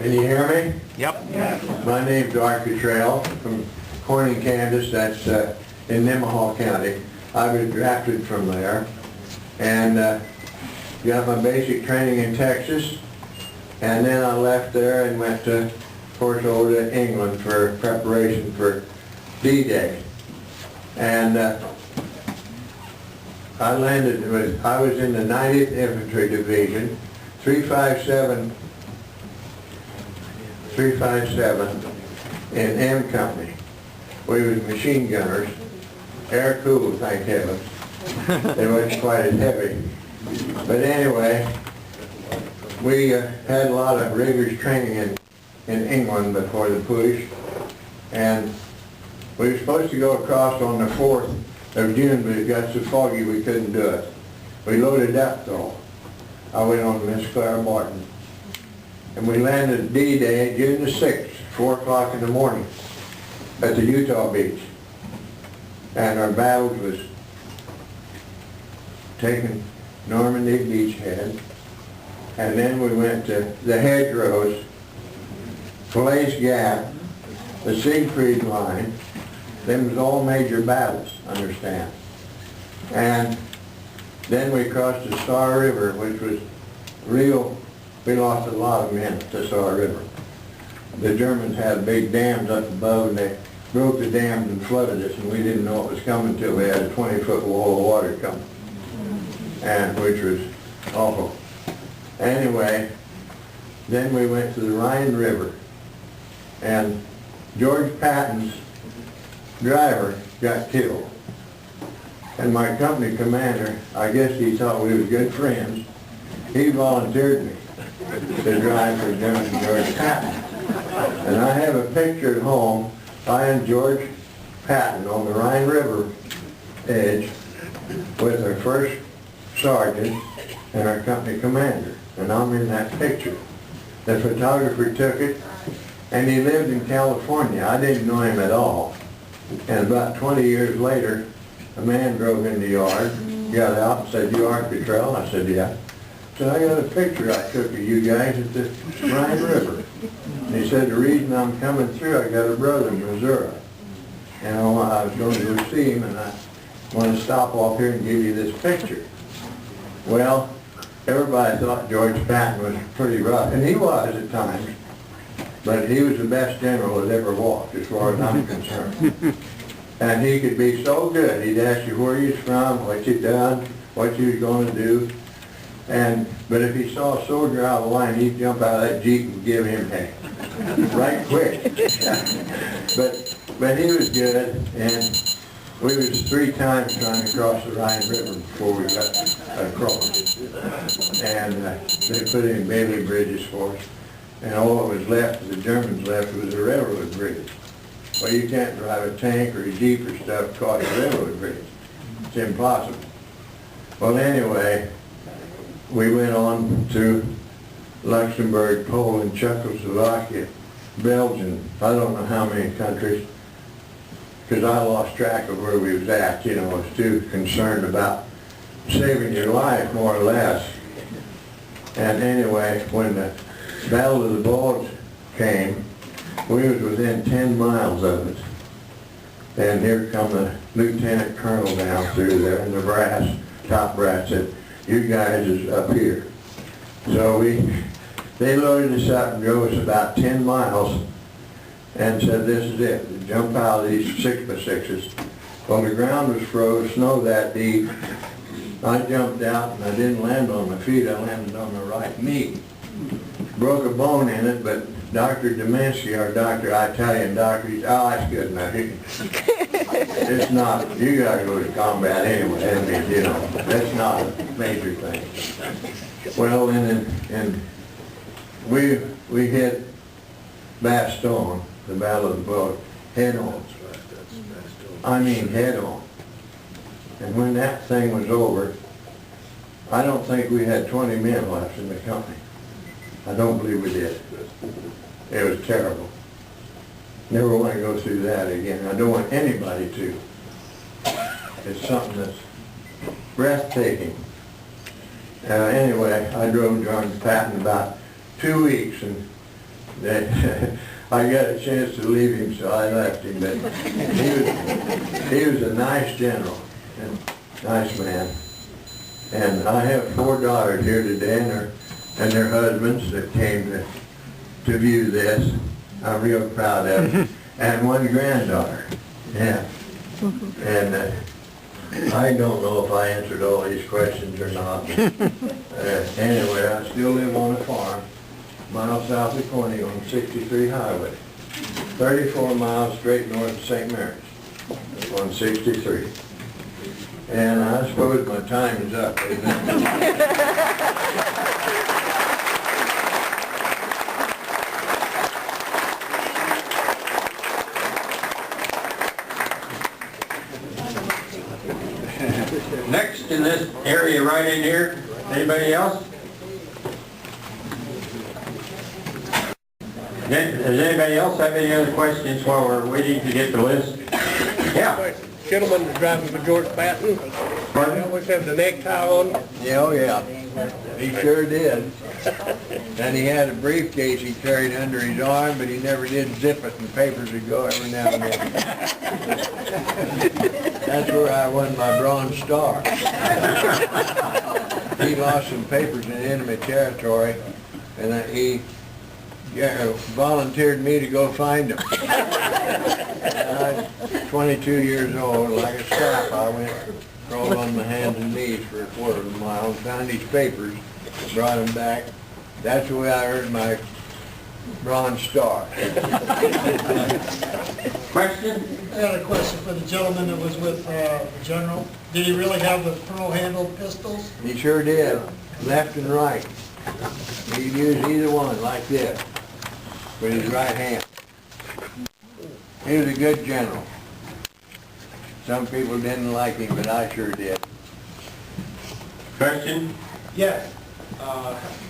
Can you hear me? Yep. My name's Catrell from Corning, Kansas. That's in Nemaha County. I was drafted from there and got my basic training in Texas. And then I left there and went to, of course, over to England for preparation for D-Day. And I was in the 90th Infantry Division, 357 in M Company. We was machine gunners, air-cooled, thank heavens. They weren't quite as heavy. But anyway, we had a lot of rigorous training in England before the push. And we were supposed to go across on the 4th of June, but it got so foggy we couldn't do it. We loaded up though. I went on Miss Clara Martin. And we landed D-Day, June the 6th, 4 o'clock in the morning at the Utah beach. And our battles was taking Normandy Beachhead. And then we went to the Hedgerows, Falaise Gap, the Siegfried Line. Them was all major battles, understand. And then we crossed the Star River, which was real. We lost a lot of men at the Star River. The Germans had big dams up above and they broke the dams and flooded us, and we didn't know it was coming till we had a 20-foot wall of water coming, and which was awful. Anyway, then we went to the Rhine River, and George Patton's driver got killed. And my company commander, I guess he thought we were good friends, he volunteered me to drive for General George Patton. And I have a picture at home, I and George Patton on the Rhine River edge with our first sergeant and our company commander. And I'm in that picture. The photographer took it, and he lived in California. I didn't know him at all. And about 20 years later, a man drove in the yard, got out and said, "You aren't Catrell?" I said, "Yeah." He said, "I got a picture I took of you guys at the Rhine River." And he said, "The reason I'm coming through, I got a brother in Missouri. And I was going to go see him, and I want to stop off here and give you this picture." Well, everybody thought George Patton was pretty rough, and he was at times. But he was the best general that ever walked, as far as I'm concerned. And he could be so good. He'd ask you where you're from, what you done, what you was going to do. But if he saw a soldier out of line, he'd jump out of that Jeep and give him heck. Right quick. but he was good, and we was 3 times trying to cross the Rhine River before we got across. And they put in Bailey bridges for us. And all that was left, the Germans left, was a railroad bridge. Well, you can't drive a tank or a Jeep or stuff across a railroad bridge. It's impossible. Well, anyway, we went on to Luxembourg, Poland, Czechoslovakia, Belgium, I don't know how many countries, because I lost track of where we was at. You know, I was too concerned about saving your life, more or less. And anyway, when the Battle of the Bulge came, we was within 10 miles of it. And here come the lieutenant colonel down through there, and the brass, top brass said, "You guys is up here." So they loaded us up and drove us about 10 miles and said, "This is it. Jump out of these 6x6s. Well, the ground was froze, snow that deep. I jumped out and I didn't land on my feet, I landed on my right knee. Broke a bone in it, but Dr. Demansky, our doctor, Italian doctor, he said, "Oh, that's good enough. It's not, you gotta go to combat anyway. I mean, you know, that's not a major thing." Well, and we hit Bastogne, the Battle of the Bulge, head on. I mean head on. And when that thing was over, I don't think we had 20 men left in the company. I don't believe we did. It was terrible. Never want to go through that again. I don't want anybody to. It's something that's breathtaking. Anyway, I drove George Patton about 2 weeks, and I got a chance to leave him, so I left him, but he was a nice general and nice man. And I have 4 daughters here today and their husbands that came to view this. I'm real proud of them. And 1 granddaughter, yeah. And I don't know if I answered all these questions or not. Anyway, I still live on a farm, miles south of Corning on 63 Highway, 34 miles straight north of St. Mary's on 63. And I suppose my time is up, isn't it? Next in this area right in here, anybody else? Does anybody else have any other questions while we're waiting to get the list? Yeah. Gentleman was driving for George Patton. Pardon? They always have the necktie on. Yeah, oh yeah, he sure did. And he had a briefcase he carried under his arm, but he never did zip it, and papers would go every now and then. That's where I won my Bronze Star. He lost some papers in enemy territory, and he volunteered me to go find them. I was 22 years old, like a sap. I went, crawled on my hands and knees for a quarter of a mile, and found these papers, brought them back. That's the way I earned my Bronze Star. Question? I got a question for the gentleman that was with the General. Did he really have the pearl-handled pistols? He sure did, left and right. He'd use either one like this with his right hand. He was a good general. Some people didn't like him, but I sure did. Question? Yes.